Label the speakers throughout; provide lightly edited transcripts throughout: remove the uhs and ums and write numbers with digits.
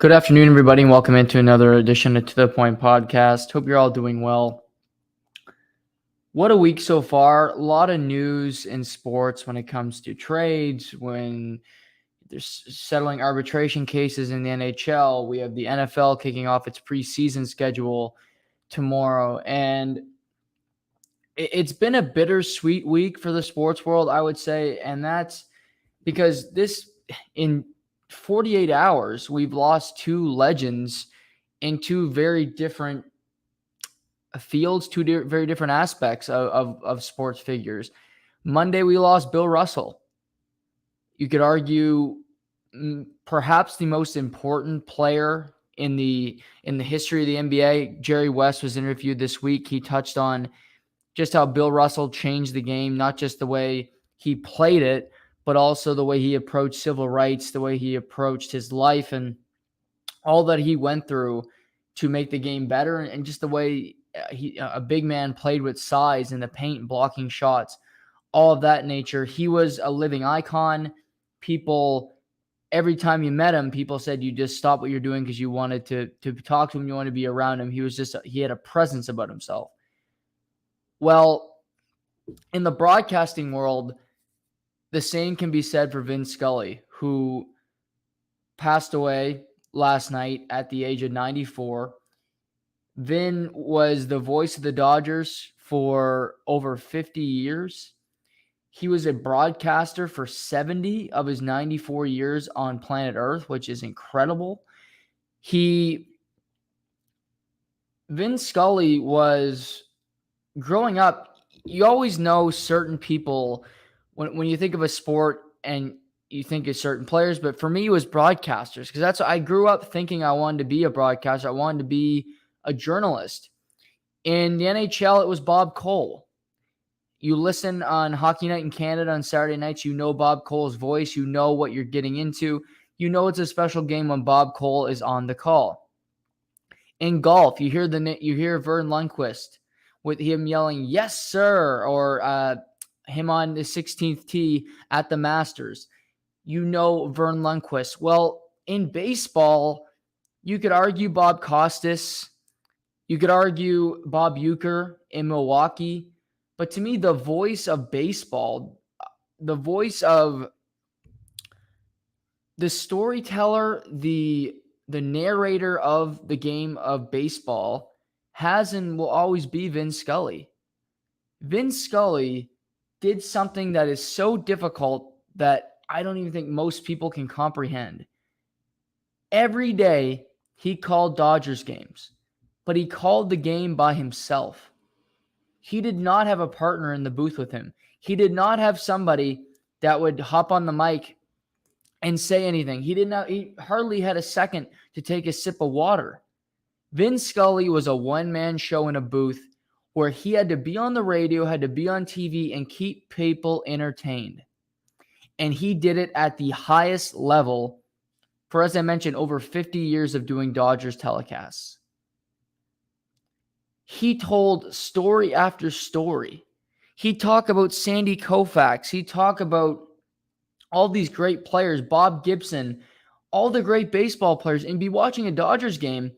Speaker 1: Good afternoon, everybody, and welcome into another edition of To The Point podcast. Hope you're all doing well. What a week so far. A lot of news in sports when it comes to trades, when there's settling arbitration cases in the NHL. We have the NFL kicking off its preseason schedule tomorrow. And it's been a bittersweet week for the sports world, I would say. And that's because in 48 hours, we've lost two legends in two very different fields, very different aspects of sports figures. Monday, we lost Bill Russell. You could argue perhaps the most important player in the history of the NBA. Jerry West was interviewed this week. He touched on just how Bill Russell changed the game, not just the way he played it, but also the way he approached civil rights, the way he approached his life, and all that he went through to make the game better, and just the way a big man played with size in the paint, blocking shots, all of that nature. He was a living icon. People, every time you met him, people said you just stop what you're doing because you wanted to talk to him, you wanted to be around him. He had a presence about himself. Well, in the broadcasting world, the same can be said for Vin Scully, who passed away last night at the age of 94. Vin was the voice of the Dodgers for over 50 years. He was a broadcaster for 70 of his 94 years on planet Earth, which is incredible. Vin Scully was, growing up, you always know certain people when you think of a sport and you think of certain players, but for me, it was broadcasters, because I grew up thinking I wanted to be a broadcaster. I wanted to be a journalist. In the NHL, it was Bob Cole. You listen on Hockey Night in Canada on Saturday nights, you know Bob Cole's voice, you know what you're getting into. You know it's a special game when Bob Cole is on the call. In golf, you hear Vern Lundquist with him yelling, "Yes, sir," or him on the 16th tee at the Masters. You know Vern Lundquist. Well, in baseball, you could argue Bob Costas. You could argue Bob Uecker in Milwaukee. But to me, the voice of baseball, the voice of the storyteller, the narrator of the game of baseball has and will always be Vin Scully. Vin Scully did something that is so difficult that I don't even think most people can comprehend. Every day, he called Dodgers games, but he called the game by himself. He did not have a partner in the booth with him. He did not have somebody that would hop on the mic and say anything. He hardly had a second to take a sip of water. Vin Scully was a one-man show in a booth where he had to be on the radio, had to be on TV, and keep people entertained. And he did it at the highest level for, as I mentioned, over 50 years of doing Dodgers telecasts. He told story after story. He talked about Sandy Koufax. He talked about all these great players, Bob Gibson, all the great baseball players, and be watching a Dodgers game,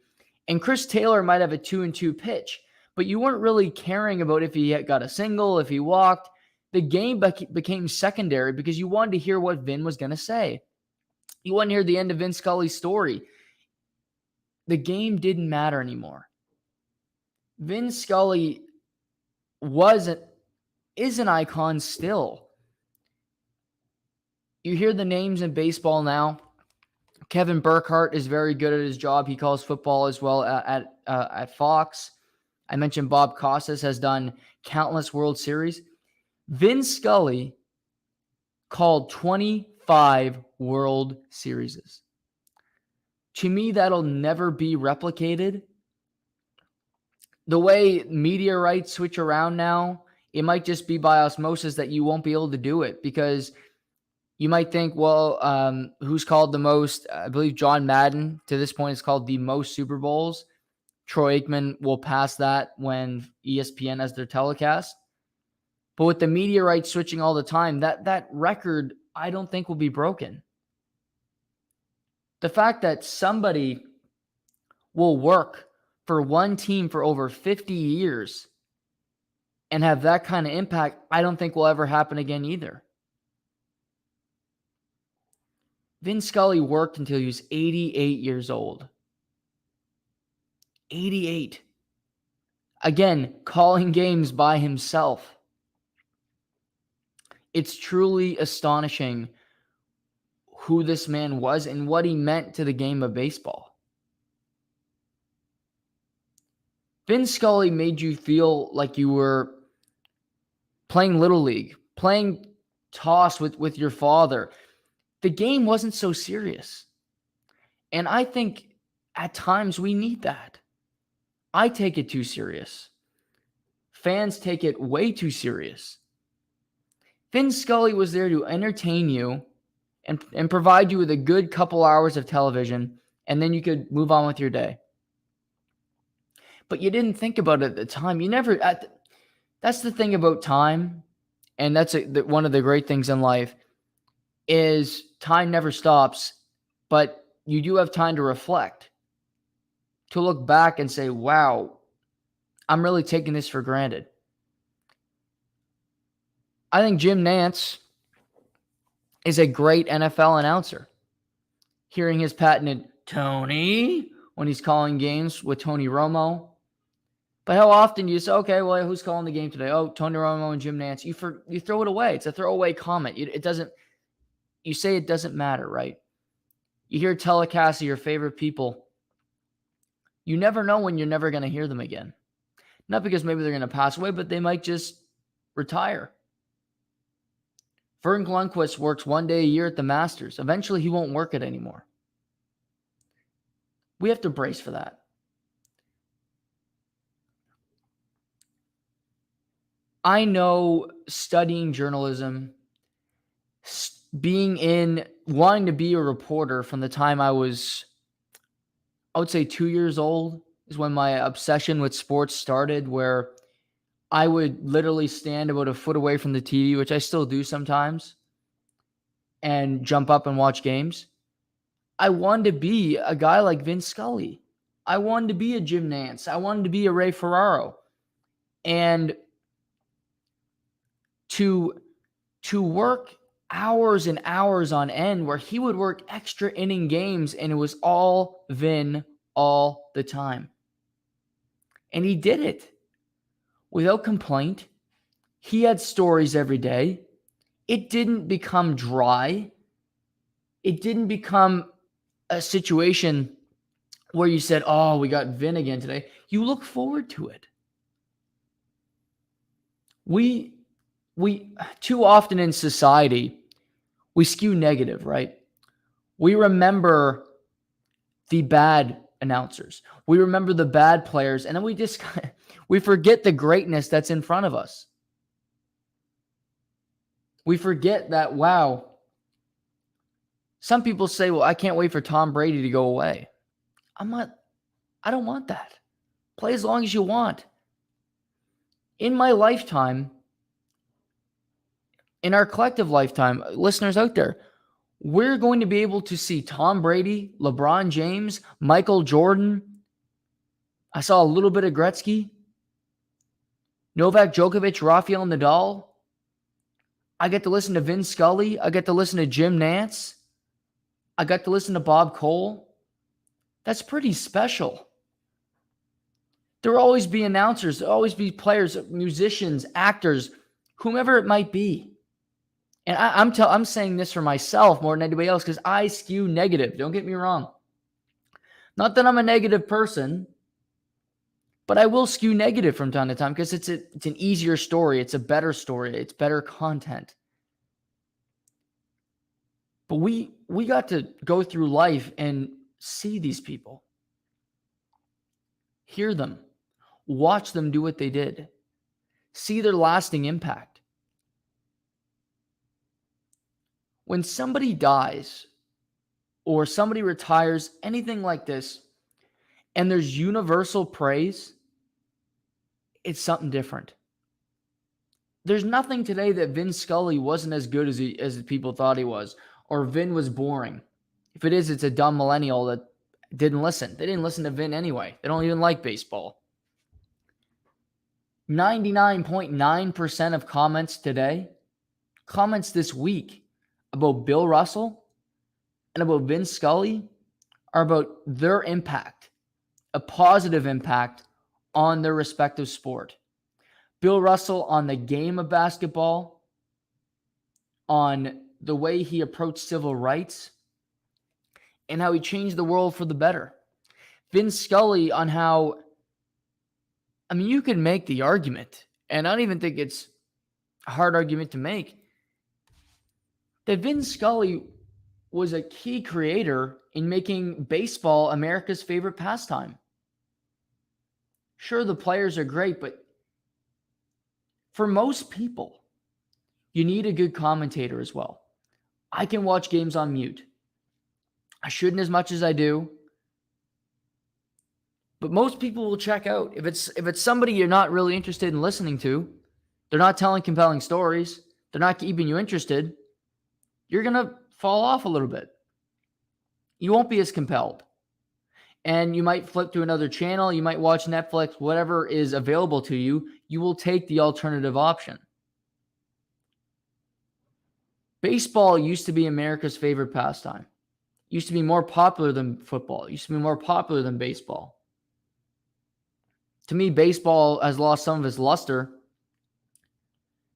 Speaker 1: and Chris Taylor might have a 2-2 pitch, but you weren't really caring about if he got a single, if he walked. The game became secondary because you wanted to hear what Vin was going to say. You wanted to hear the end of Vin Scully's story. The game didn't matter anymore. Vin Scully is an icon still. You hear the names in baseball now. Kevin Burkhardt is very good at his job. He calls football as well at Fox. I mentioned Bob Costas has done countless World Series. Vin Scully called 25 World Series. To me, that'll never be replicated. The way media rights switch around now, it might just be by osmosis that you won't be able to do it, because you might think, well, who's called the most? I believe John Madden, to this point, is called the most Super Bowls. Troy Aikman will pass that when ESPN has their telecast. But with the media rights switching all the time, that record, I don't think, will be broken. The fact that somebody will work for one team for over 50 years and have that kind of impact, I don't think will ever happen again either. Vin Scully worked until he was 88 years old. 88. Again, calling games by himself. It's truly astonishing who this man was and what he meant to the game of baseball. Vin Scully made you feel like you were playing Little League, playing toss with your father. The game wasn't so serious. And I think at times we need that. I take it too serious. Fans take it way too serious. Vin Scully was there to entertain you and provide you with a good couple hours of television, and then you could move on with your day. But you didn't think about it at the time. That's the thing about time, and that's one of the great things in life, is time never stops, but you do have time to reflect, to look back and say, wow, I'm really taking this for granted. I think Jim Nantz is a great NFL announcer. Hearing his patented Tony when he's calling games with Tony Romo. But how often do you say, okay, well, who's calling the game today? Oh, Tony Romo and Jim Nantz. You throw it away. It's a throwaway comment. You say it doesn't matter, right? You hear telecasts of your favorite people. You never know when you're never going to hear them again. Not because maybe they're going to pass away, but they might just retire. Vern Lundquist works one day a year at the Masters. Eventually, he won't work it anymore. We have to brace for that. I know studying journalism, wanting to be a reporter from the time I would say 2 years old is when my obsession with sports started, where I would literally stand about a foot away from the TV, which I still do sometimes, and jump up and watch games. I wanted to be a guy like Vin Scully. I wanted to be a Jim Nantz. I wanted to be a Ray Ferraro. And to work hours and hours on end where he would work extra inning games and it was all Vin all the time. And he did it without complaint. He had stories every day. It didn't become dry. It didn't become a situation where you said, oh, we got Vin again today. You look forward to it. We too often in society, we skew negative, right? We remember the bad announcers. We remember the bad players, and then we forget the greatness that's in front of us. We forget that, wow. Some people say, well, I can't wait for Tom Brady to go away. I don't want that. Play as long as you want. In my lifetime, in our collective lifetime, listeners out there, we're going to be able to see Tom Brady, LeBron James, Michael Jordan. I saw a little bit of Gretzky, Novak Djokovic, Rafael Nadal. I get to listen to Vin Scully. I get to listen to Jim Nantz. I got to listen to Bob Cole. That's pretty special. There will always be announcers. There will always be players, musicians, actors, whomever it might be. And I'm saying this for myself more than anybody else because I skew negative. Don't get me wrong. Not that I'm a negative person, but I will skew negative from time to time because it's an easier story. It's a better story. It's better content. But we got to go through life and see these people, hear them, watch them do what they did, see their lasting impact. When somebody dies or somebody retires, anything like this, and there's universal praise, it's something different. There's nothing today that Vin Scully wasn't as good as people thought he was, or Vin was boring. If it is, it's a dumb millennial that didn't listen. They didn't listen to Vin anyway. They don't even like baseball. 99.9% of comments today, comments this week about Bill Russell and about Vin Scully are about their impact, a positive impact on their respective sport. Bill Russell on the game of basketball, on the way he approached civil rights, and how he changed the world for the better. Vin Scully on how, you could make the argument, and I don't even think it's a hard argument to make, that Vin Scully was a key creator in making baseball America's favorite pastime. Sure, the players are great, but for most people, you need a good commentator as well. I can watch games on mute. I shouldn't as much as I do. But most people will check out. If it's somebody you're not really interested in listening to, they're not telling compelling stories, they're not keeping you interested, you're going to fall off a little bit. You won't be as compelled. And you might flip to another channel, you might watch Netflix, whatever is available to you, you will take the alternative option. Baseball used to be America's favorite pastime. It used to be more popular than football. It used to be more popular than baseball. To me, baseball has lost some of its luster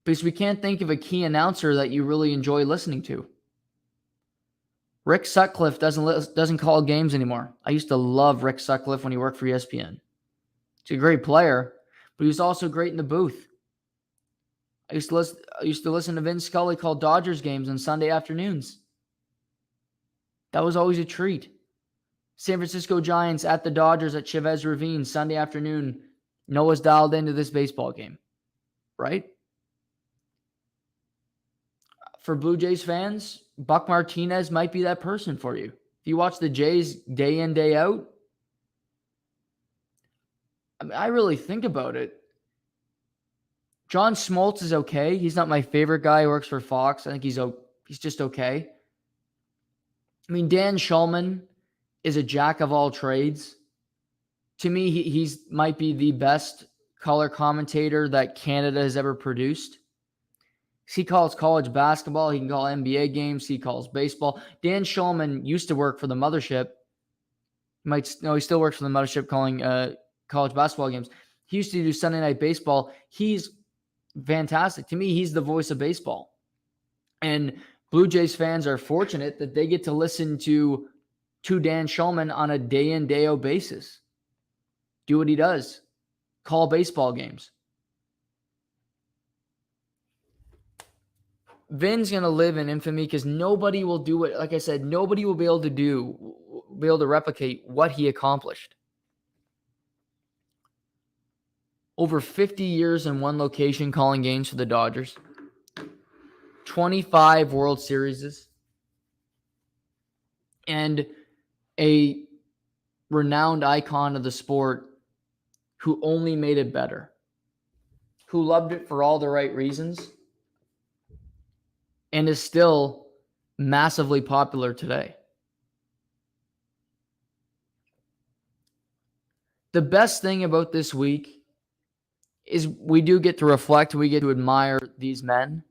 Speaker 1: because we can't think of a key announcer that you really enjoy listening to. Rick Sutcliffe doesn't call games anymore. I used to love Rick Sutcliffe when he worked for ESPN. He's a great player, but he was also great in the booth. I used to listen to Vin Scully call Dodgers games on Sunday afternoons. That was always a treat. San Francisco Giants at the Dodgers at Chavez Ravine Sunday afternoon. Noah's dialed into this baseball game, right? For Blue Jays fans, Buck Martinez might be that person for you. If you watch the Jays day in, day out, I really think about it. John Smoltz is okay. He's not my favorite guy who works for Fox. I think he's just okay. Dan Shulman is a jack of all trades. To me, he's might be the best color commentator that Canada has ever produced. He calls college basketball. He can call NBA games. He calls baseball. Dan Shulman used to work for the mothership. He still works for the mothership calling college basketball games. He used to do Sunday Night Baseball. He's fantastic. To me, he's the voice of baseball. And Blue Jays fans are fortunate that they get to listen to Dan Shulman on a day in, day out basis. Do what he does. Call baseball games. Vin's going to live in infamy because nobody will do it. Like I said, nobody will be able to replicate what he accomplished. Over 50 years in one location calling games for the Dodgers. 25 World Series. And a renowned icon of the sport who only made it better. Who loved it for all the right reasons. And is still massively popular today. The best thing about this week is we do get to reflect, we get to admire these men.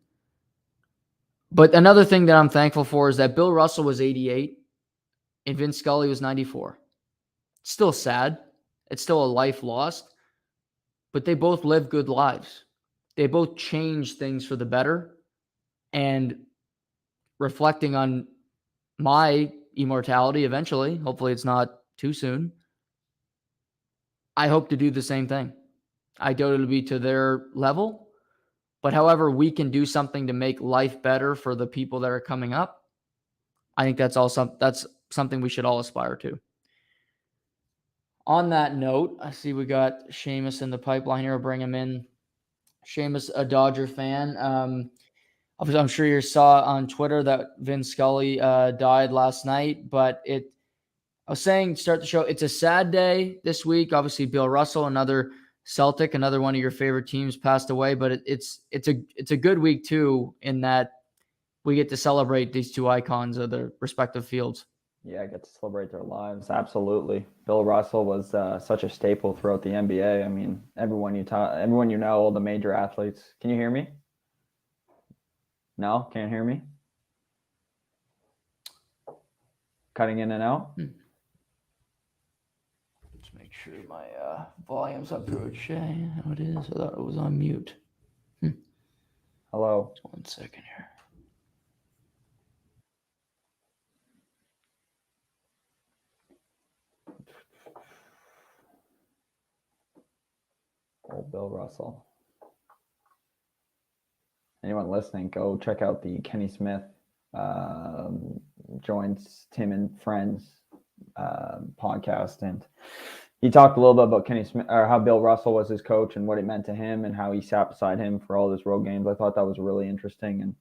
Speaker 1: But another thing that I'm thankful for is that Bill Russell was 88 and Vin Scully was 94. It's still sad. It's still a life lost. But they both lived good lives. They both changed things for the better. And reflecting on my immortality eventually, hopefully it's not too soon, I hope to do the same thing. I doubt it'll be to their level, but however we can do something to make life better for the people that are coming up, I think that's something we should all aspire to. On that note, I see we got Shamus in the pipeline here. I'll bring him in. Shamus, a Dodger fan. I'm sure you saw on Twitter that Vin Scully died last night, but I was saying, start the show, it's a sad day this week. Obviously, Bill Russell, another Celtic, another one of your favorite teams, passed away, but it's a good week too, in that we get to celebrate these two icons of their respective fields.
Speaker 2: Yeah, get to celebrate their lives. Absolutely. Bill Russell was such a staple throughout the NBA. I mean, everyone you know, all the major athletes. Can you hear me? No, can't hear me. Cutting in and out.
Speaker 1: Just make sure my volume's up to it, Shay. How it is. I thought it was on mute.
Speaker 2: Hello.
Speaker 1: Just 1 second here.
Speaker 2: Old Bill Russell. Anyone listening, go check out the Kenny Smith joins Tim and Friends podcast, and he talked a little bit about Kenny Smith, or how Bill Russell was his coach and what it meant to him, and how he sat beside him for all his road games. I thought that was really interesting, and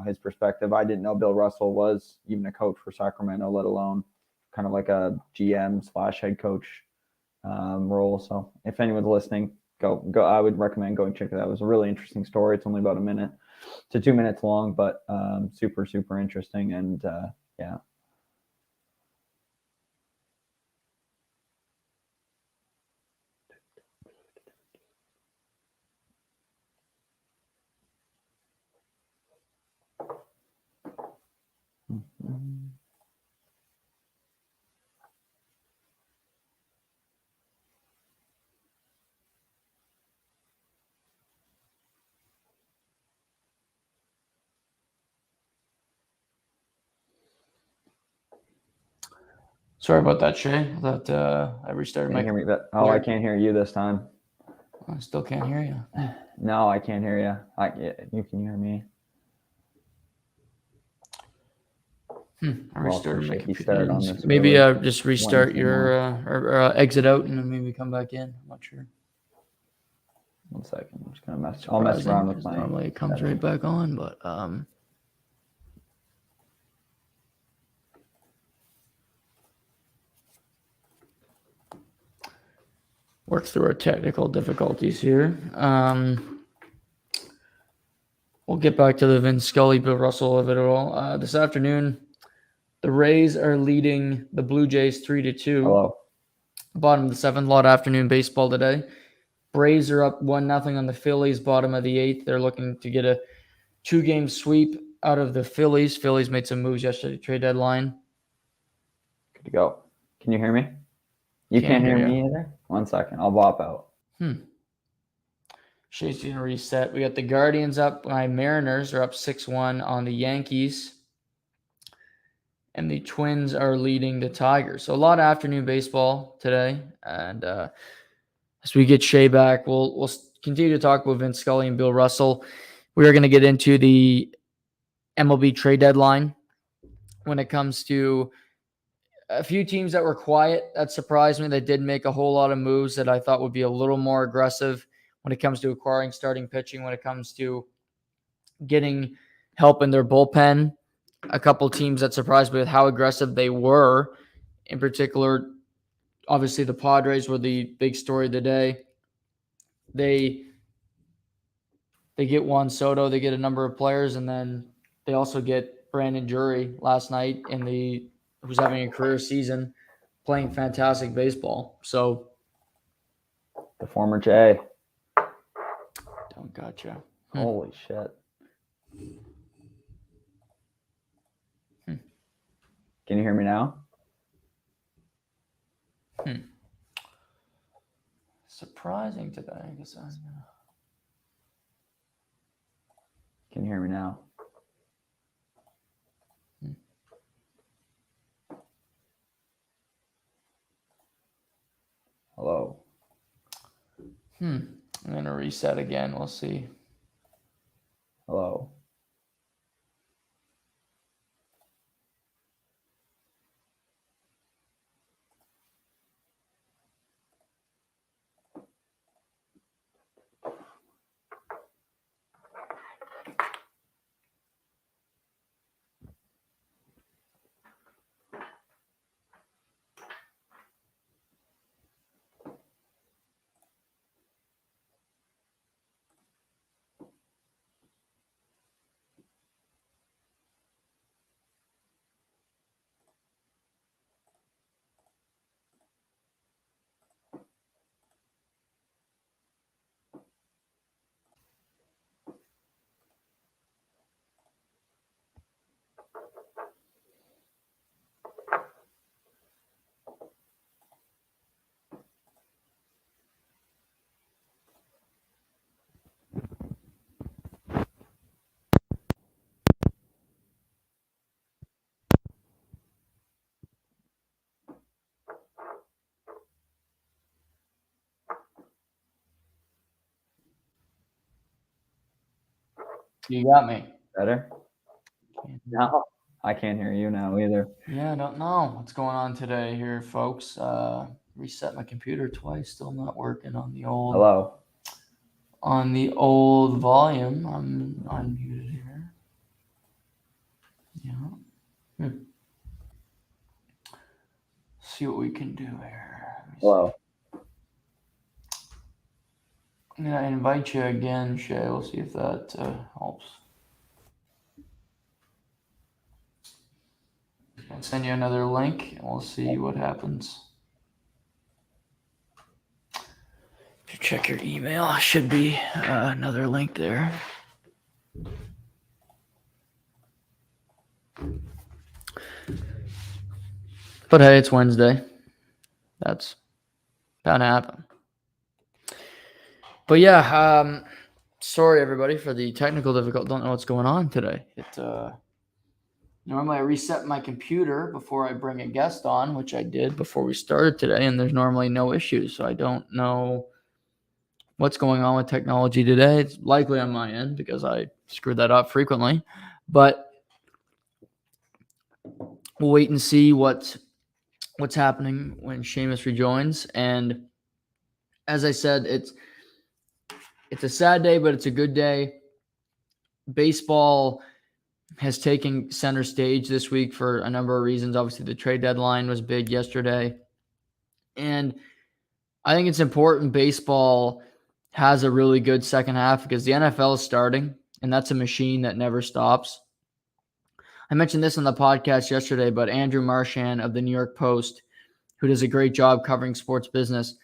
Speaker 2: his perspective. I didn't know Bill Russell was even a coach for Sacramento, let alone kind of like a GM/head coach role. So if anyone's listening, go. I would recommend going check it out. It was a really interesting story. It's only about a minute to 2 minutes long, but super interesting, and yeah.
Speaker 1: Sorry about that, Shay. I thought I restarted
Speaker 2: Can
Speaker 1: my.
Speaker 2: you hear me? I can't hear you this time.
Speaker 1: I still can't hear you.
Speaker 2: No, I can't hear you. You can hear me.
Speaker 1: I restarted my
Speaker 2: Start on
Speaker 1: computer.
Speaker 2: this
Speaker 1: Maybe just restart
Speaker 2: Wednesday
Speaker 1: your or exit out and then maybe come back in. I'm not sure.
Speaker 2: 1 second. I'm just gonna I'll mess around with my.
Speaker 1: Normally it comes right back on, but work through our technical difficulties here. We'll get back to the Vin Scully, Bill Russell of it all. This afternoon, the Rays are leading the Blue Jays 3-2.
Speaker 2: Hello.
Speaker 1: Bottom of the seventh. A lot of afternoon baseball today. Braves are up 1-0 on the Phillies. Bottom of the eighth. They're looking to get a 2-game sweep out of the Phillies. Phillies made some moves yesterday, trade deadline.
Speaker 2: Good to go. Can you hear me? You can't hear me either? 1 second. I'll bop out.
Speaker 1: Shay's going to reset. We got the Guardians up. My Mariners are up 6-1 on the Yankees. And the Twins are leading the Tigers. So a lot of afternoon baseball today. And as we get Shay back, we'll continue to talk about Vin Scully and Bill Russell. We are going to get into the MLB trade deadline when it comes to a few teams that were quiet. That surprised me. They did make a whole lot of moves that I thought would be a little more aggressive when it comes to acquiring starting pitching, when it comes to getting help in their bullpen. A couple teams that surprised me with how aggressive they were. In particular, obviously the Padres were the big story of the day. They get Juan Soto, they get a number of players, and then they also get Brandon Drury last night who's having a career season, playing fantastic baseball. So
Speaker 2: the former Jay.
Speaker 1: Don't gotcha.
Speaker 2: Holy shit. Can you hear me now?
Speaker 1: Surprising today, I guess.
Speaker 2: Can you hear me now? Hello.
Speaker 1: I'm going to reset again. We'll see.
Speaker 2: Hello.
Speaker 1: You got me.
Speaker 2: Better? No, I can't hear you now either.
Speaker 1: Yeah, I don't know what's going on today here, folks. Reset my computer twice, still not working on the old
Speaker 2: Hello.
Speaker 1: Volume. I'm unmuted here. Yeah. See what we can do here.
Speaker 2: Hello.
Speaker 1: I'm gonna invite you again, Shay. We'll see if that helps. I'll send you another link, and we'll see what happens. If you check your email, should be another link there. But hey, it's Wednesday. That's bound to happen. But yeah, sorry everybody for the technical difficulty. Don't know what's going on today. Normally I reset my computer before I bring a guest on, which I did before we started today, and there's normally no issues. So I don't know what's going on with technology today. It's likely on my end because I screw that up frequently. But we'll wait and see what's happening when Shamus rejoins. And as I said, it's a sad day, but it's a good day. Baseball has taken center stage this week for a number of reasons. Obviously, the trade deadline was big yesterday. And I think it's important baseball has a really good second half because the NFL is starting, and that's a machine that never stops. I mentioned this on the podcast yesterday, but Andrew Marchand of the New York Post, who does a great job covering sports business,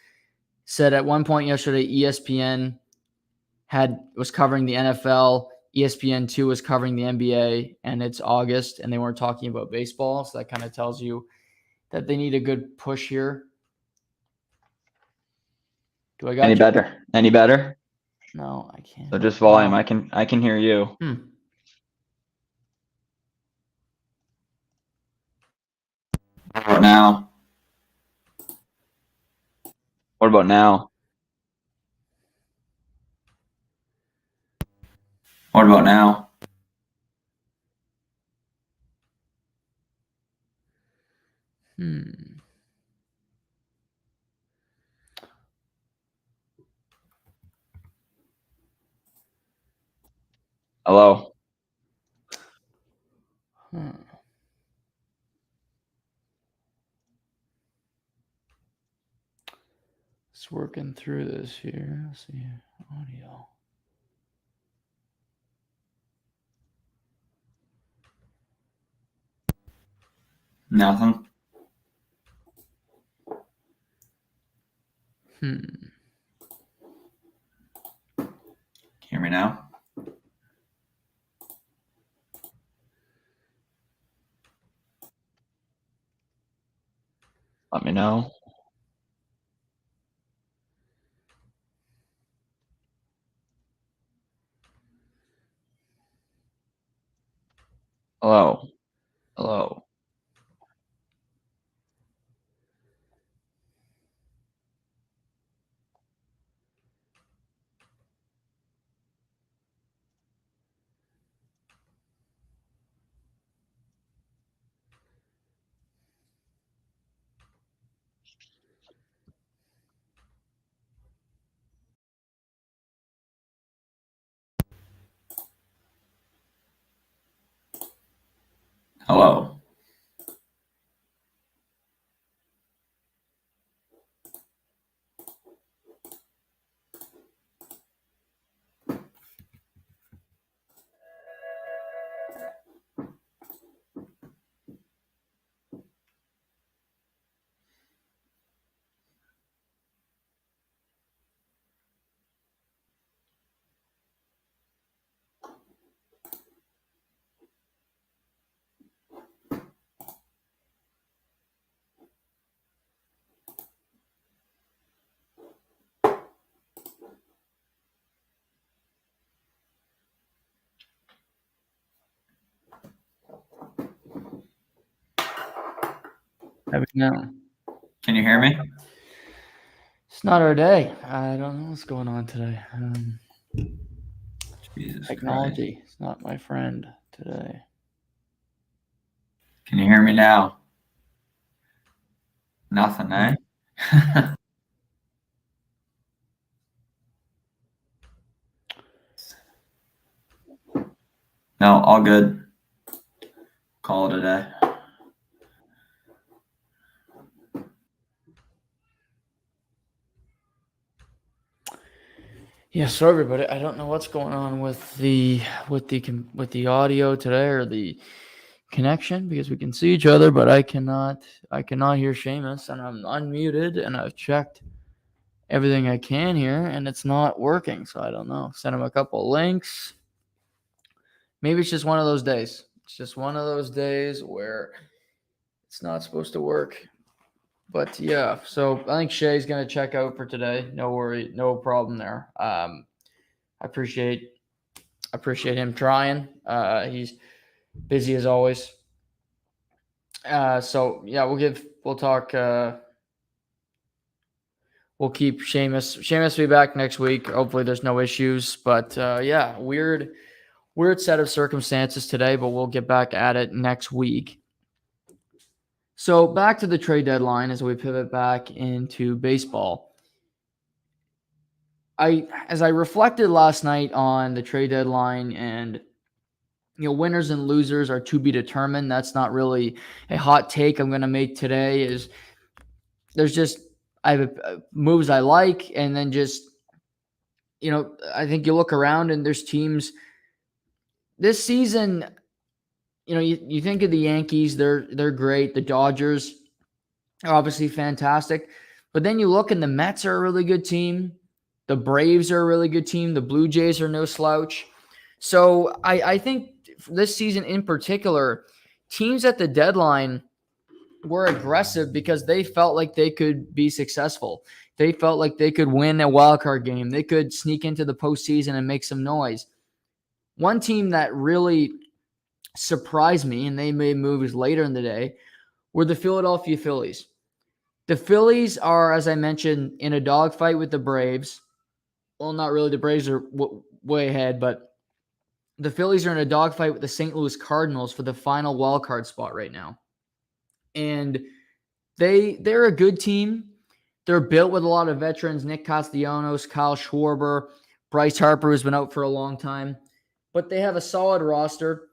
Speaker 1: said at one point yesterday ESPN was covering the NFL, ESPN2 was covering the NBA, and it's August, and they weren't talking about baseball. So that kind of tells you that they need a good push here. Do I got
Speaker 2: Any
Speaker 1: you?
Speaker 2: better? Any better?
Speaker 1: No, I can't.
Speaker 2: So just volume.
Speaker 1: No.
Speaker 2: I can hear you. What about now? What about now? What about now? Hello.
Speaker 1: It's working through this here. Let's see. Audio.
Speaker 2: Nothing. Hear me now? Let me know. Hello. Hello. Hello.
Speaker 1: Have it now.
Speaker 3: Can you hear me?
Speaker 1: It's not our day. I don't know what's going on today.
Speaker 3: Jesus Christ.
Speaker 1: Technology is not my friend today.
Speaker 3: Can you hear me now? Nothing, eh? No, all good. Call it a day.
Speaker 1: Yeah, so everybody, I don't know what's going on with the audio today or the connection because we can see each other, but I cannot hear Shamus, and I'm unmuted, and I've checked everything I can here, and it's not working. So I don't know. Send him a couple links. Maybe it's just one of those days. It's just one of those days where it's not supposed to work. But yeah, so I think Shay's gonna check out for today. No worry, no problem there. I appreciate him trying. He's busy as always. So yeah, we'll talk. We'll keep Shamus. Shamus will be back next week. Hopefully, there's no issues. But yeah, weird set of circumstances today. But we'll get back at it next week. So back to the trade deadline as we pivot back into baseball. As I reflected last night on the trade deadline, and winners and losers are to be determined. That's not really a hot take I'm going to make today. Is there's just I have moves I like, and then just I think you look around and there's teams this season. You think of the Yankees, they're great. The Dodgers are obviously fantastic. But then you look and the Mets are a really good team. The Braves are a really good team. The Blue Jays are no slouch. So I think this season in particular, teams at the deadline were aggressive because they felt like they could be successful. They felt like they could win a wild card game. They could sneak into the postseason and make some noise. One team that really surprised me, and they made moves later in the day, were the Philadelphia Phillies. The Phillies are, as I mentioned, in a dogfight with the Braves. Well, not really. The Braves are way ahead, but the Phillies are in a dogfight with the St. Louis Cardinals for the final wild card spot right now. And they're a good team. They're built with a lot of veterans: Nick Castellanos, Kyle Schwarber, Bryce Harper, who's been out for a long time. But they have a solid roster.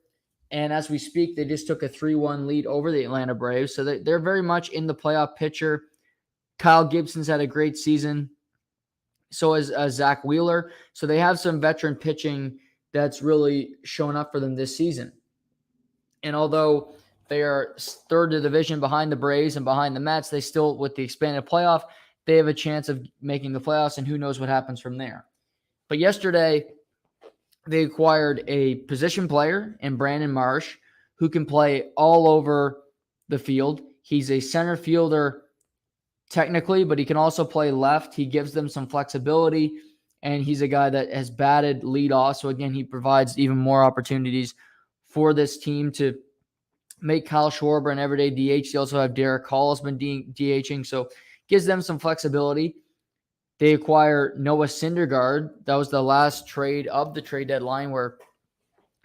Speaker 1: And as we speak, they just took a 3-1 lead over the Atlanta Braves. So they're very much in the playoff picture. Kyle Gibson's had a great season. So has Zach Wheeler. So they have some veteran pitching that's really shown up for them this season. And although they are third to the division behind the Braves and behind the Mets, they still, with the expanded playoff, they have a chance of making the playoffs, and who knows what happens from there. But yesterday, they acquired a position player in Brandon Marsh who can play all over the field. He's a center fielder technically, but he can also play left. He gives them some flexibility, and he's a guy that has batted leadoff. So again, he provides even more opportunities for this team to make Kyle Schwarber an everyday DH. They also have Derek Hall has been DHing, so gives them some flexibility. They acquire Noah Syndergaard. That was the last trade of the trade deadline where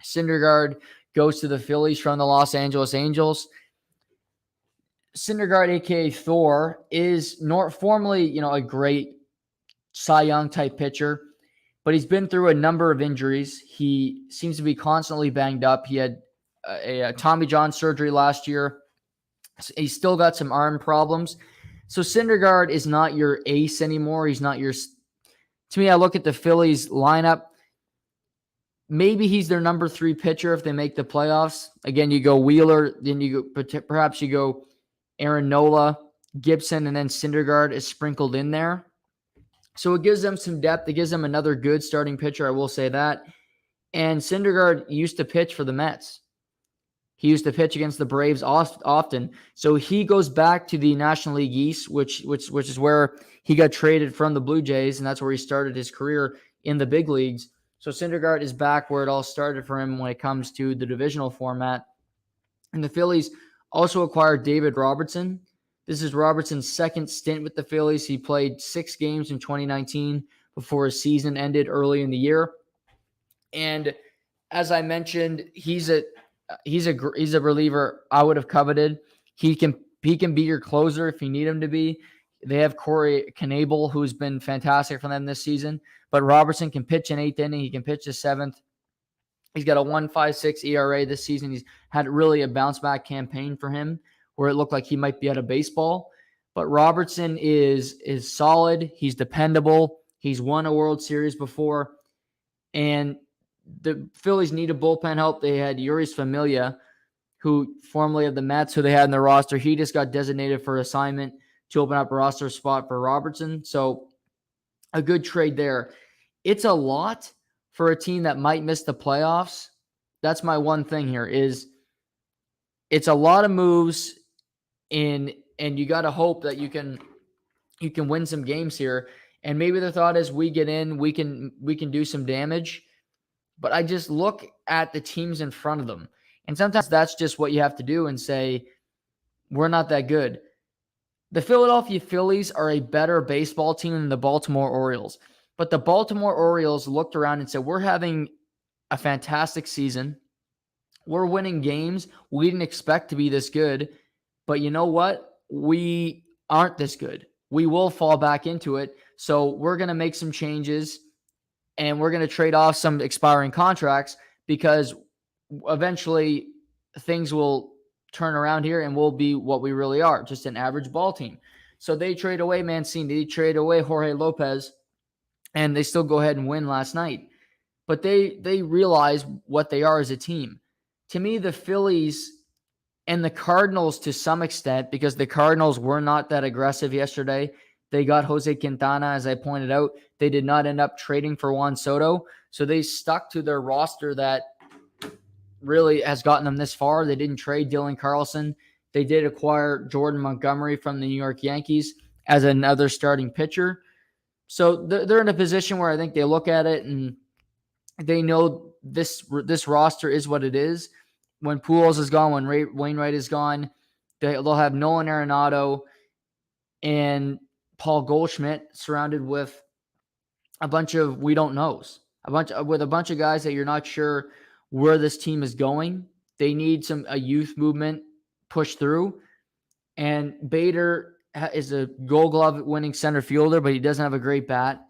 Speaker 1: Syndergaard goes to the Phillies from the Los Angeles Angels. Syndergaard, a.k.a. Thor, is formerly, a great Cy Young type pitcher, but he's been through a number of injuries. He seems to be constantly banged up. He had a Tommy John surgery last year. He's still got some arm problems. So Syndergaard is not your ace anymore. He's not your – to me, I look at the Phillies lineup. Maybe he's their number 3 pitcher if they make the playoffs. Again, you go Wheeler, then perhaps you go Aaron Nola, Gibson, and then Syndergaard is sprinkled in there. So it gives them some depth. It gives them another good starting pitcher, I will say that. And Syndergaard used to pitch for the Mets. He used to pitch against the Braves often. So he goes back to the National League East, which is where he got traded from the Blue Jays, and that's where he started his career in the big leagues. So Syndergaard is back where it all started for him when it comes to the divisional format. And the Phillies also acquired David Robertson, This is Robertson's second stint with the Phillies. He played 6 games in 2019 before his season ended early in the year. And as I mentioned, he's a reliever I would have coveted. He can be your closer if you need him to be. They have Corey Knebel, who's been fantastic for them this season. But Robertson can pitch an 8th inning. He can pitch the 7th. He's got a 1.56 ERA this season. He's had really a bounce-back campaign for him where it looked like he might be out of baseball. But Robertson is solid. He's dependable. He's won a World Series before. And the Phillies needed bullpen help. They had Yuris Familia, who formerly of the Mets, who they had in their roster. He just got designated for assignment to open up a roster spot for Robertson. So a good trade there. It's a lot for a team that might miss the playoffs. That's my one thing here is it's a lot of moves and you got to hope that you can win some games here. And maybe the thought is we get in, we can do some damage. But I just look at the teams in front of them. And sometimes that's just what you have to do and say, we're not that good. The Philadelphia Phillies are a better baseball team than the Baltimore Orioles. But the Baltimore Orioles looked around and said, we're having a fantastic season. We're winning games. We didn't expect to be this good. But you know what? We aren't this good. We will fall back into it. So we're going to make some changes. And we're going to trade off some expiring contracts because eventually things will turn around here and we'll be what we really are, just an average ball team. So they trade away Mancini, they trade away Jorge Lopez, and they still go ahead and win last night. But they realize what they are as a team. To me, the Phillies and the Cardinals to some extent, because the Cardinals were not that aggressive yesterday. They got Jose Quintana, as I pointed out. They did not end up trading for Juan Soto. So they stuck to their roster that really has gotten them this far. They didn't trade Dylan Carlson. They did acquire Jordan Montgomery from the New York Yankees as another starting pitcher. So they're in a position where I think they look at it and they know this roster is what it is. When Pujols is gone, when Wainwright is gone, they'll have Nolan Arenado and Paul Goldschmidt surrounded with a bunch of we don't knows, a bunch of guys that you're not sure where this team is going. They need a youth movement push through. And Bader is a Gold Glove winning center fielder, but he doesn't have a great bat.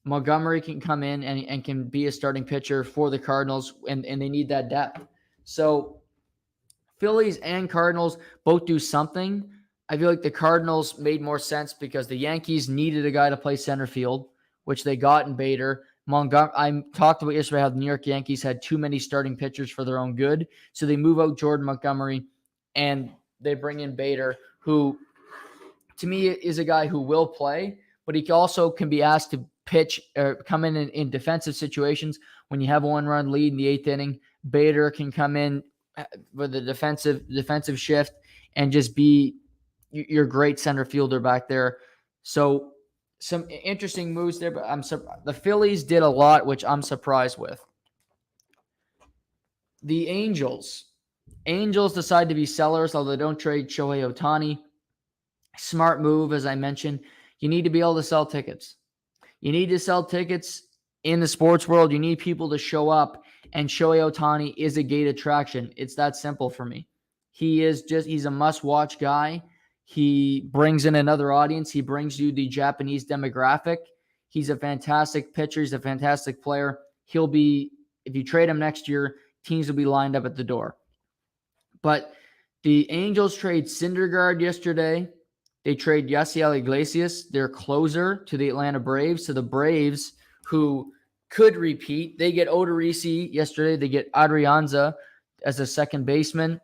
Speaker 1: Montgomery can come in and can be a starting pitcher for the Cardinals, and they need that depth. So Phillies and Cardinals both do something. I feel like the Cardinals made more sense because the Yankees needed a guy to play center field, which they got in Bader. I talked about yesterday how the New York Yankees had too many starting pitchers for their own good. So they move out Jordan Montgomery and they bring in Bader, who to me is a guy who will play, but he also can be asked to pitch or come in defensive situations. When you have a 1-run lead in the 8th inning, Bader can come in with a defensive shift and just be your great center fielder back there. So some interesting moves there, but the Phillies did a lot, which I'm surprised with. The Angels decide to be sellers, although they don't trade Shohei Ohtani. Smart move, as I mentioned. You need to be able to sell tickets. You need to sell tickets in the sports world. You need people to show up, and Shohei Ohtani is a gate attraction. It's that simple for me. He's a must-watch guy. He brings in another audience. He brings you the Japanese demographic. He's a fantastic pitcher. He's a fantastic player. He'll be, if you trade him next year, teams will be lined up at the door. But the Angels trade Syndergaard yesterday. They trade Yasiel Iglesias, their closer, to the Atlanta Braves. So the Braves, who could repeat, they get Odorizzi yesterday. They get Adrianza as a second baseman.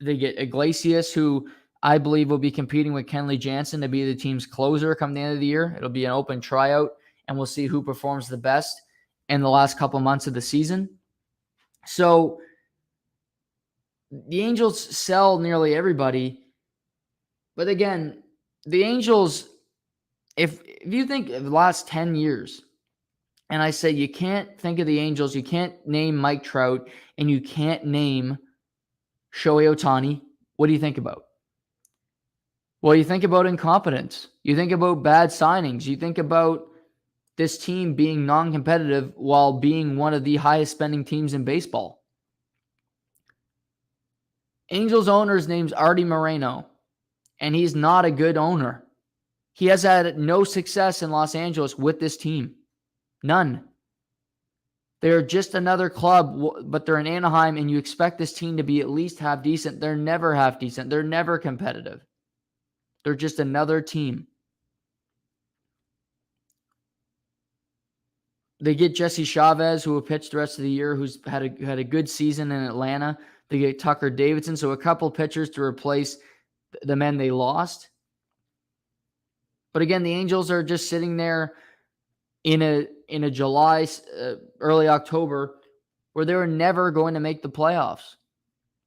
Speaker 1: They get Iglesias, who I believe will be competing with Kenley Jansen to be the team's closer come the end of the year. It'll be an open tryout, and we'll see who performs the best in the last couple months of the season. So the Angels sell nearly everybody. But again, the Angels, if you think of the last 10 years, and I say you can't think of the Angels, you can't name Mike Trout, and you can't name Shohei Ohtani, what do you think about? Well, you think about incompetence. You think about bad signings. You think about this team being non-competitive while being one of the highest spending teams in baseball. Angels owner's name's Artie Moreno, and he's not a good owner. He has had no success in Los Angeles with this team. None. They're just another club, but they're in Anaheim, and you expect this team to be at least half decent. They're never half decent. They're never competitive. They're just another team. They get Jesse Chavez, who will pitch the rest of the year, who's had a good season in Atlanta. They get Tucker Davidson, so a couple pitchers to replace the men they lost. But again, the Angels are just sitting there in a July, early October, where they were never going to make the playoffs.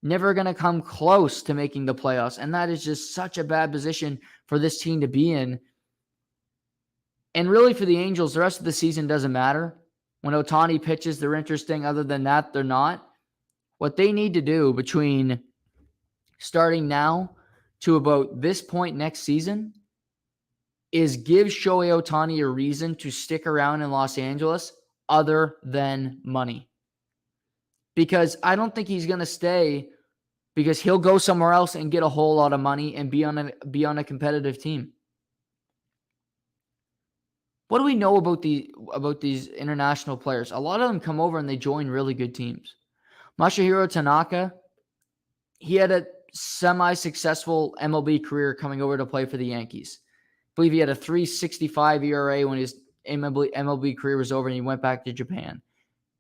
Speaker 1: Never going to come close to making the playoffs. And that is just such a bad position for this team to be in. And really for the Angels, the rest of the season doesn't matter. When Ohtani pitches, they're interesting. Other than that, they're not. What they need to do between starting now to about this point next season is give Shohei Ohtani a reason to stick around in Los Angeles other than money. Because I don't think he's going to stay, because he'll go somewhere else and get a whole lot of money and be on a competitive team. What do we know about these international players? A lot of them come over and they join really good teams. Masahiro Tanaka, he had a semi-successful MLB career coming over to play for the Yankees. I believe he had a 3.65 ERA when his MLB career was over and he went back to Japan.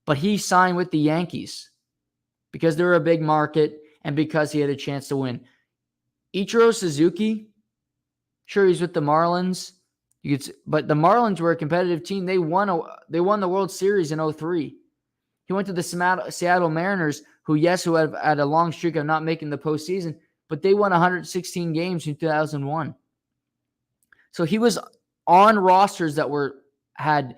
Speaker 1: But he signed with the Yankees because they're a big market and because he had a chance to win. Ichiro Suzuki, sure, he's with the Marlins. But the Marlins were a competitive team. They won the World Series in 2003. He went to the Seattle Mariners, who have had a long streak of not making the postseason, but they won 116 games in 2001. So he was on rosters that had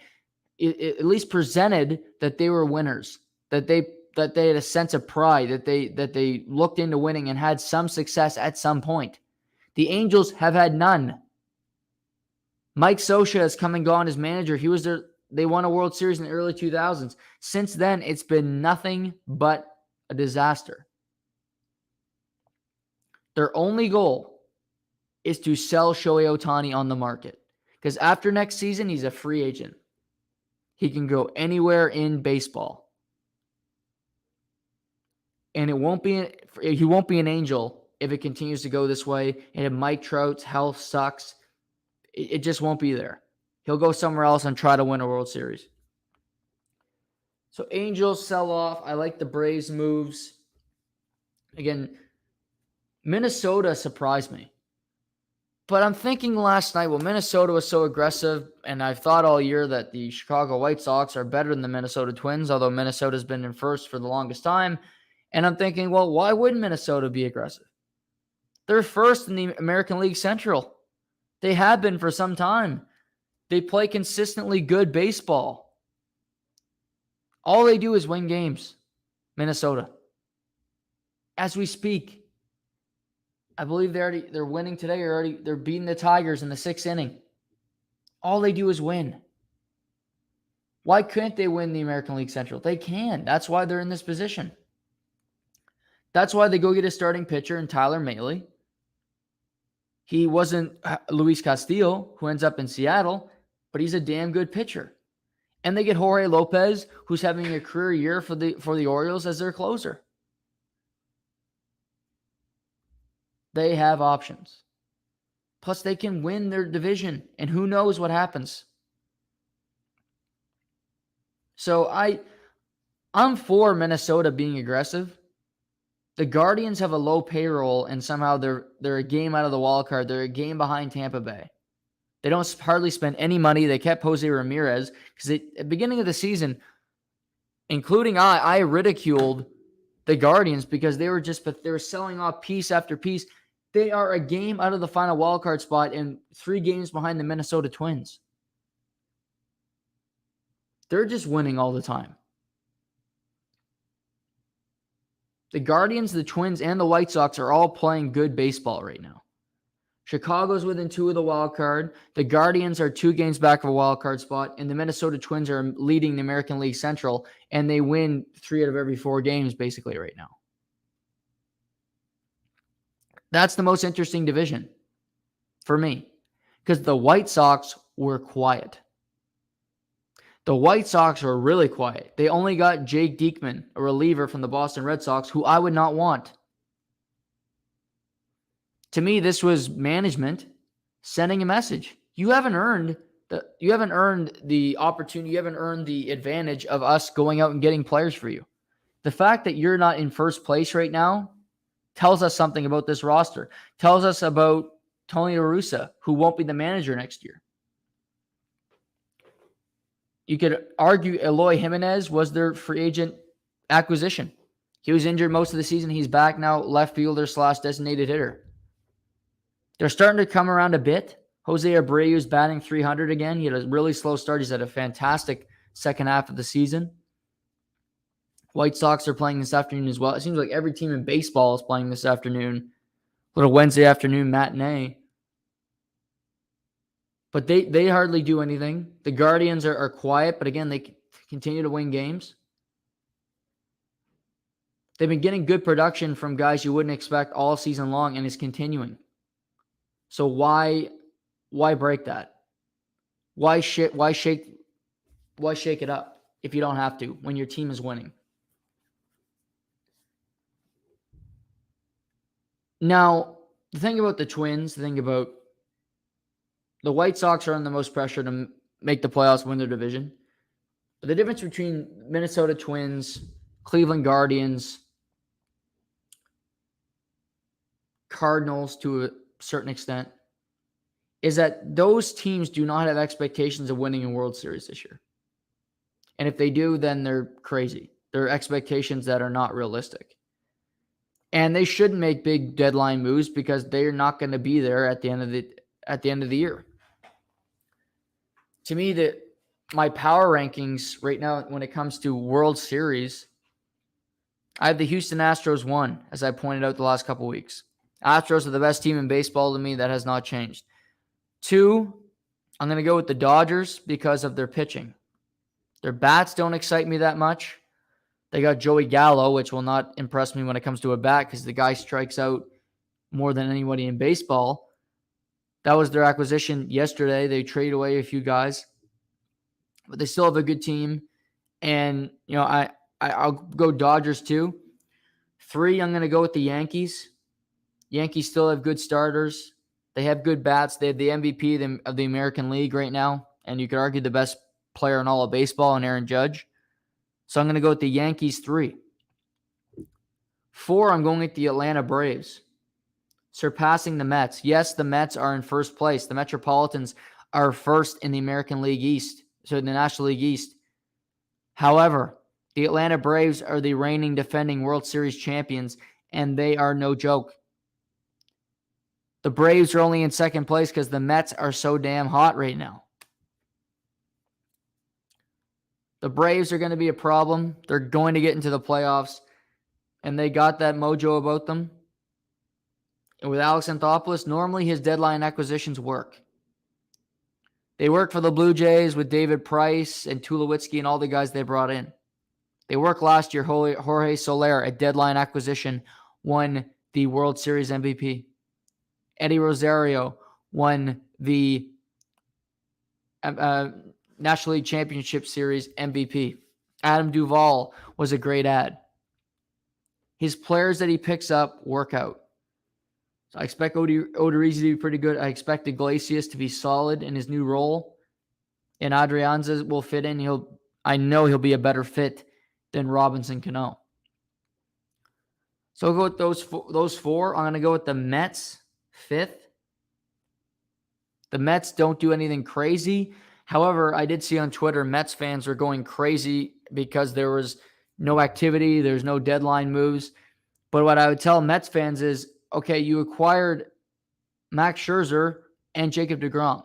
Speaker 1: at least presented that they were winners, that they had a sense of pride, that they looked into winning and had some success at some point. The Angels have had none. Mike Scioscia has come and gone as manager. They won a World Series in the early 2000s. Since then, it's been nothing but a disaster. Their only goal is to sell Shohei Ohtani on the market. Because after next season, he's a free agent. He can go anywhere in baseball. And he won't be an Angel if it continues to go this way. And if Mike Trout's health sucks, it just won't be there. He'll go somewhere else and try to win a World Series. So Angels sell off. I like the Braves moves. Again, Minnesota surprised me. But I'm thinking last night, well, Minnesota was so aggressive, and I've thought all year that the Chicago White Sox are better than the Minnesota Twins, although Minnesota's been in first for the longest time. And I'm thinking, well, why wouldn't Minnesota be aggressive? They're first in the American League Central. They have been for some time. They play consistently good baseball. All they do is win games. Minnesota. As we speak, I believe they're winning today. They're beating the Tigers in the 6th inning. All they do is win. Why couldn't they win the American League Central? They can. That's why they're in this position. That's why they go get a starting pitcher in Tyler Mahle. He wasn't Luis Castillo, who ends up in Seattle, but he's a damn good pitcher. And they get Jorge Lopez, who's having a career year for the Orioles as their closer. They have options. Plus, they can win their division, and who knows what happens. So I'm for Minnesota being aggressive. The Guardians have a low payroll, and somehow they're a game out of the wild card. They're a game behind Tampa Bay. They don't hardly spend any money. They kept Jose Ramirez because at the beginning of the season, including I ridiculed the Guardians because they were selling off piece after piece. They are a game out of the final wild card spot and 3 games behind the Minnesota Twins. They're just winning all the time. The Guardians, the Twins, and the White Sox are all playing good baseball right now. Chicago's within 2 of the wild card. The Guardians are 2 games back of a wild card spot, and the Minnesota Twins are leading the American League Central, and they win 3 out of every 4 games basically right now. That's the most interesting division for me because the White Sox were quiet. The White Sox were really quiet. They only got Jake Diekman, a reliever from the Boston Red Sox, who I would not want. To me, this was management sending a message. You haven't earned the opportunity, you haven't earned the advantage of us going out and getting players for you. The fact that you're not in first place right now tells us something about this roster. Tells us about Tony La Russa, who won't be the manager next year. You could argue Eloy Jimenez was their free agent acquisition. He was injured most of the season. He's back now, left fielder / designated hitter. They're starting to come around a bit. Jose Abreu's batting .300 again. He had a really slow start. He's had a fantastic second half of the season. White Sox are playing this afternoon as well. It seems like every team in baseball is playing this afternoon. Little Wednesday afternoon matinee. But they hardly do anything. The Guardians are quiet, but again, they continue to win games. They've been getting good production from guys you wouldn't expect all season long, and it's continuing. So why break that? Why shake it up if you don't have to when your team is winning? Now, the thing about the Twins, the thing about the White Sox are under the most pressure to make the playoffs, win their division. But the difference between Minnesota Twins, Cleveland Guardians, Cardinals to a certain extent, is that those teams do not have expectations of winning a World Series this year. And if they do, then they're crazy. They're expectations that are not realistic. And they shouldn't make big deadline moves because they're not going to be there at the end of the year. To me, my power rankings right now when it comes to World Series, I have the Houston Astros 1, as I pointed out the last couple weeks. Astros are the best team in baseball to me. That has not changed. 2, I'm going to go with the Dodgers because of their pitching. Their bats don't excite me that much. They got Joey Gallo, which will not impress me when it comes to a bat because the guy strikes out more than anybody in baseball. That was their acquisition yesterday. They traded away a few guys, but they still have a good team. And, I'll go Dodgers 2. 3, I'm going to go with the Yankees. Yankees still have good starters. They have good bats. They have the MVP of the American League right now, and you could argue the best player in all of baseball, and Aaron Judge. So I'm going to go with the Yankees 3. 4, I'm going with the Atlanta Braves, surpassing the Mets. Yes, the Mets are in first place. The Metropolitans are first in the American League East, so in the National League East. However, the Atlanta Braves are the reigning defending World Series champions, and they are no joke. The Braves are only in second place because the Mets are so damn hot right now. The Braves are going to be a problem. They're going to get into the playoffs, and they got that mojo about them. And with Alex Anthopoulos, normally his deadline acquisitions work. They work for the Blue Jays with David Price and Tulowitzki and all the guys they brought in. They worked last year. Jorge Soler, a deadline acquisition, won the World Series MVP. Eddie Rosario won the National League Championship Series MVP. Adam Duvall was a great ad. His players that he picks up work out. So I expect Odorizzi to be pretty good. I expect Iglesias to be solid in his new role. And Adrianza will fit in. I know he'll be a better fit than Robinson Cano. So I'll go with those 4. I'm going to go with the Mets 5th. The Mets don't do anything crazy. However, I did see on Twitter, Mets fans are going crazy because there was no activity. There's no deadline moves. But what I would tell Mets fans is, okay, you acquired Max Scherzer and Jacob deGrom.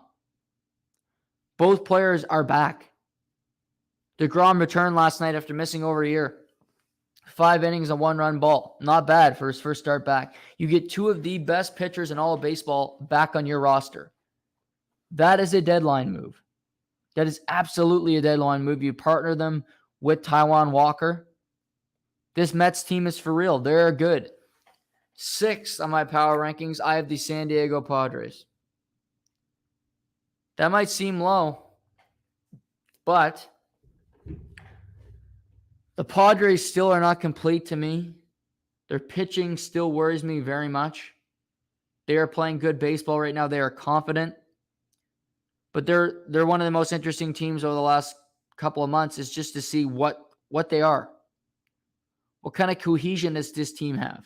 Speaker 1: Both players are back. deGrom returned last night after missing over a year. 5 innings, a 1-run ball. Not bad for his first start back. You get 2 of the best pitchers in all of baseball back on your roster. That is a deadline move. That is absolutely a deadline move. You partner them with Taijuan Walker. This Mets team is for real. They're good. 6 on my power rankings, I have the San Diego Padres. That might seem low, but the Padres still are not complete to me. Their pitching still worries me very much. They are playing good baseball right now. They are confident. But they're one of the most interesting teams over the last couple of months is just to see what they are. What kind of cohesion does this team have?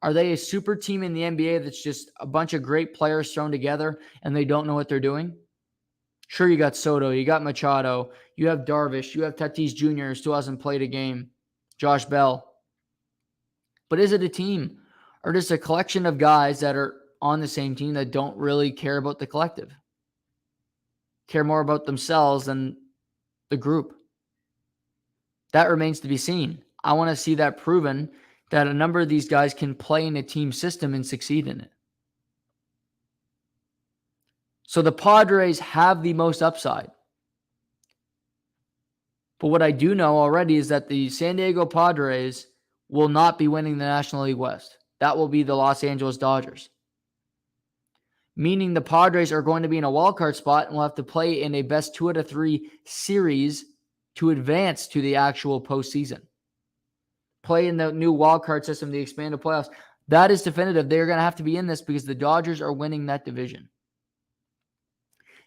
Speaker 1: Are they a super team in the NBA that's just a bunch of great players thrown together and they don't know what they're doing? Sure, you got Soto, you got Machado, you have Darvish, you have Tatis Jr. who still hasn't played a game, Josh Bell. But is it a team or just a collection of guys that are on the same team that don't really care about the collective? Care more about themselves than the group? That remains to be seen. I want to see that proven that a number of these guys can play in a team system and succeed in it. So the Padres have the most upside. But what I do know already is that the San Diego Padres will not be winning the National League West. That will be the Los Angeles Dodgers. Meaning the Padres are going to be in a wildcard spot and will have to play in a best 2 out of 3 series to advance to the actual postseason. Play in the new wildcard system, the expanded playoffs. That is definitive. They're going to have to be in this because the Dodgers are winning that division.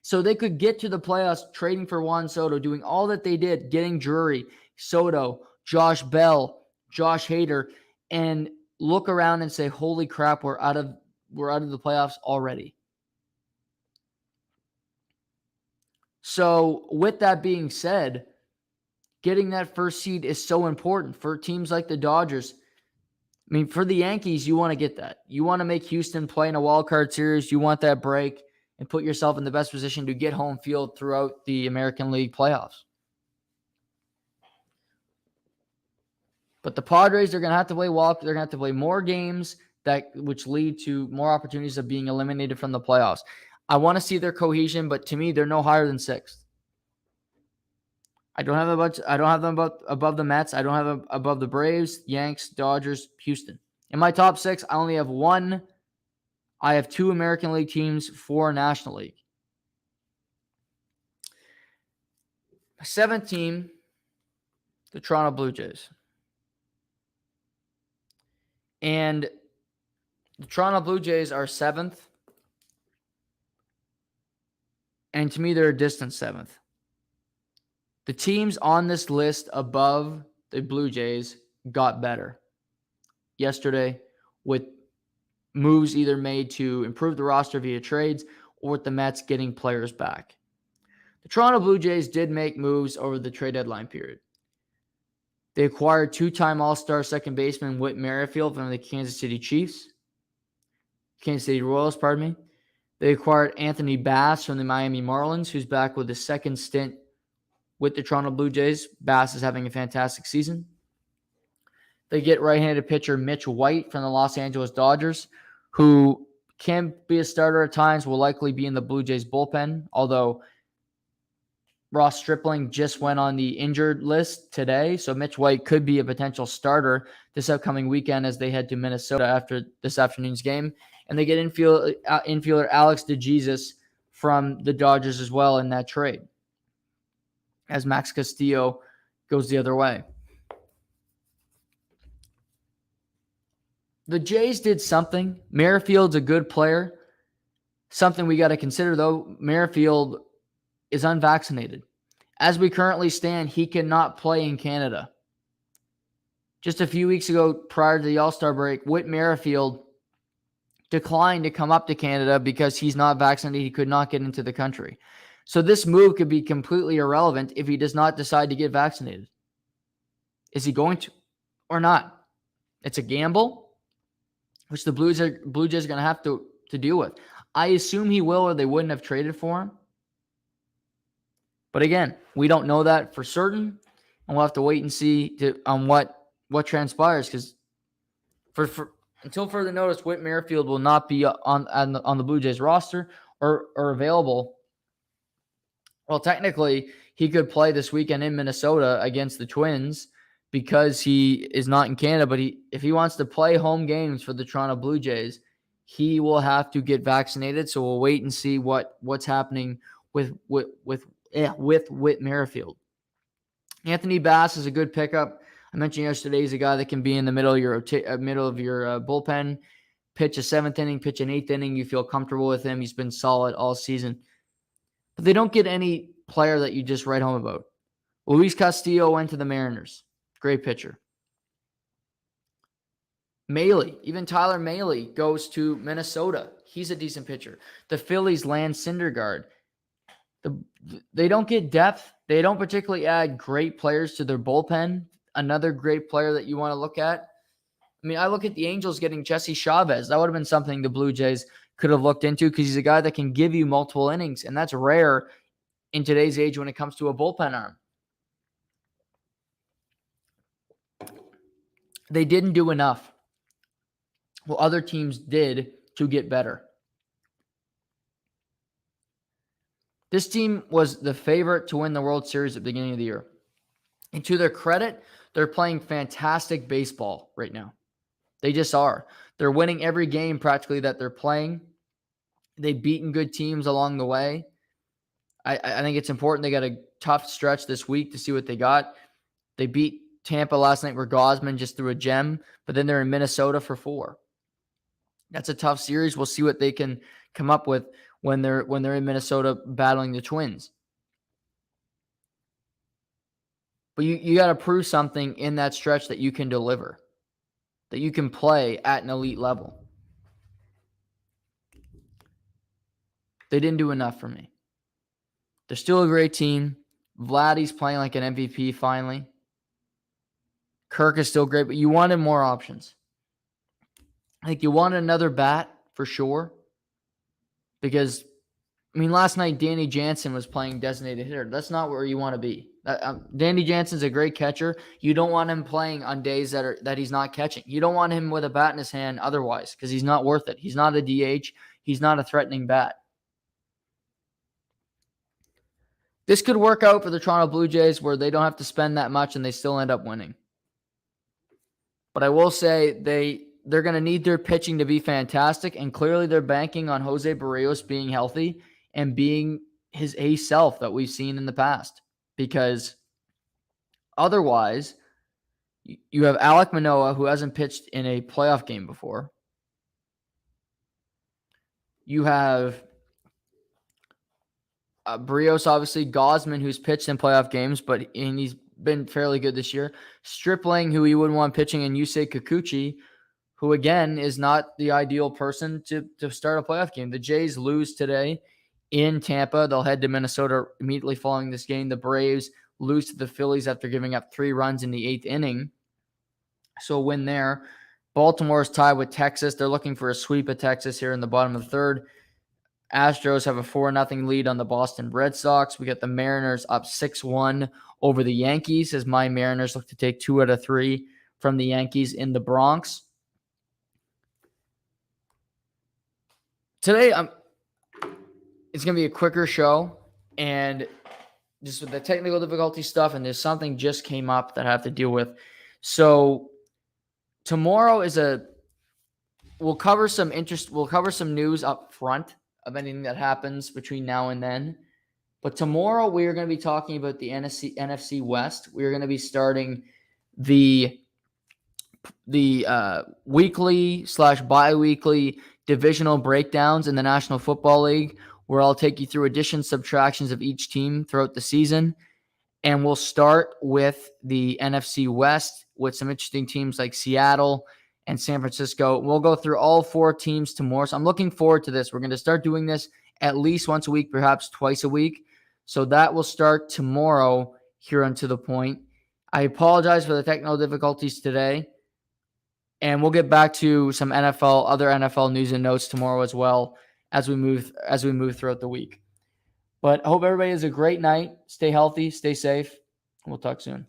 Speaker 1: So they could get to the playoffs trading for Juan Soto, doing all that they did, getting Drury, Soto, Josh Bell, Josh Hader, and look around and say, holy crap, we're out of the playoffs already. So with that being said, getting that first seed is so important for teams like the Dodgers. I mean, for the Yankees, you want to get that. You want to make Houston play in a wild card series. You want that break and put yourself in the best position to get home field throughout the American League playoffs. But the Padres are going to have to play walk. They're going to have to play more games which lead to more opportunities of being eliminated from the playoffs. I want to see their cohesion, but to me, they're no higher than 6th. I don't have them above the Mets. I don't have them above the Braves, Yanks, Dodgers, Houston. In my top 6, I only have 1. I have 2 American League teams, 4 National League. My 7th team, the Toronto Blue Jays. And the Toronto Blue Jays are 7th. And to me, they're a distant 7th. The teams on this list above the Blue Jays got better yesterday with moves either made to improve the roster via trades or with the Mets getting players back. The Toronto Blue Jays did make moves over the trade deadline period. They acquired 2-time All-Star second baseman Whit Merrifield from the Kansas City Royals. They acquired Anthony Bass from the Miami Marlins, who's back with his second stint with the Toronto Blue Jays. Bass is having a fantastic season. They get right-handed pitcher Mitch White from the Los Angeles Dodgers, who can be a starter at times, will likely be in the Blue Jays bullpen, although Ross Stripling just went on the injured list today, so Mitch White could be a potential starter this upcoming weekend as they head to Minnesota after this afternoon's game. And they get infielder Alex DeJesus from the Dodgers as well in that trade, as Max Castillo goes the other way. The Jays did something. Merrifield's a good player. Something we got to consider, though, Merrifield is unvaccinated. As we currently stand, he cannot play in Canada. Just a few weeks ago, prior to the All-Star break, Whit Merrifield declined to come up to Canada because he's not vaccinated. He could not get into the country. So this move could be completely irrelevant if he does not decide to get vaccinated. Is he going to or not? It's a gamble, which the Blue Jays are going to have to deal with. I assume he will, or they wouldn't have traded for him. But again, we don't know that for certain, and we'll have to wait and see on what what transpires, because until further notice, Whit Merrifield will not be on the Blue Jays roster or available. Well, technically, he could play this weekend in Minnesota against the Twins because he is not in Canada. But if he wants to play home games for the Toronto Blue Jays, he will have to get vaccinated. So we'll wait and see what's happening with Whit Merrifield. Anthony Bass is a good pickup. I mentioned yesterday he's a guy that can be in the middle of your bullpen, pitch a seventh inning, pitch an eighth inning. You feel comfortable with him. He's been solid all season. But they don't get any player that you just write home about. Luis Castillo went to the Mariners. Great pitcher. Mahle, even Tyler Mahle goes to Minnesota. He's a decent pitcher. The Phillies land Syndergaard. They don't get depth. They don't particularly add great players to their bullpen. Another great player that you want to look at. I mean, I look at the Angels getting Jesse Chavez. That would have been something the Blue Jays could have looked into because he's a guy that can give you multiple innings, and that's rare in today's age when it comes to a bullpen arm. They didn't do enough. Well, other teams did to get better. This team was the favorite to win the World Series at the beginning of the year. And to their credit, they're playing fantastic baseball right now. They just are. They're winning every game practically that they're playing. They've beaten good teams along the way. I think it's important. They got a tough stretch this week to see what they got. They beat Tampa last night where Gausman just threw a gem, but then they're in Minnesota for 4. That's a tough series. We'll see what they can come up with when they're in Minnesota battling the Twins. But you got to prove something in that stretch that you can deliver, that you can play at an elite level. They didn't do enough for me. They're still a great team. Vladdy's playing like an MVP finally. Kirk is still great, but you wanted more options. I think you wanted another bat for sure. Because, I mean, last night Danny Jansen was playing designated hitter. That's not where you want to be. Danny Jansen's a great catcher. You don't want him playing on days that he's not catching. You don't want him with a bat in his hand otherwise because he's not worth it. He's not a DH. He's not a threatening bat. This could work out for the Toronto Blue Jays where they don't have to spend that much and they still end up winning. But I will say they're going to need their pitching to be fantastic, and clearly they're banking on Jose Barrios being healthy and being his ace self that we've seen in the past. Because otherwise, you have Alek Manoah, who hasn't pitched in a playoff game before. You have Barrios, obviously, Gausman, who's pitched in playoff games, and he's been fairly good this year. Stripling, who you wouldn't want pitching, and Yusei Kikuchi, who, again, is not the ideal person to start a playoff game. The Jays lose today in Tampa. They'll head to Minnesota immediately following this game. The Braves lose to the Phillies after giving up 3 runs in the 8th inning. So a win there. Baltimore's tied with Texas. They're looking for a sweep of Texas here in the bottom of the 3rd. Astros have a 4-0 lead on the Boston Red Sox. We got the Mariners up 6-1 over the Yankees as my Mariners look to take 2 out of 3 from the Yankees in the Bronx. Today, it's going to be a quicker show, and just with the technical difficulty stuff, and there's something just came up that I have to deal with. So tomorrow we'll cover some news up front of anything that happens between now and then. But tomorrow we are going to be talking about the NFC West. We are going to be starting the weekly / bi-weekly divisional breakdowns in the National Football League, where I'll take you through additions, subtractions of each team throughout the season. And we'll start with the NFC West with some interesting teams like Seattle and San Francisco. We'll go through all 4 teams tomorrow. So I'm looking forward to this. We're going to start doing this at least once a week, perhaps twice a week. So that will start tomorrow here on To The Point. I apologize for the technical difficulties today. And we'll get back to some other NFL news and notes tomorrow as well as we move throughout the week. But I hope everybody has a great night. Stay healthy, stay safe. We'll talk soon.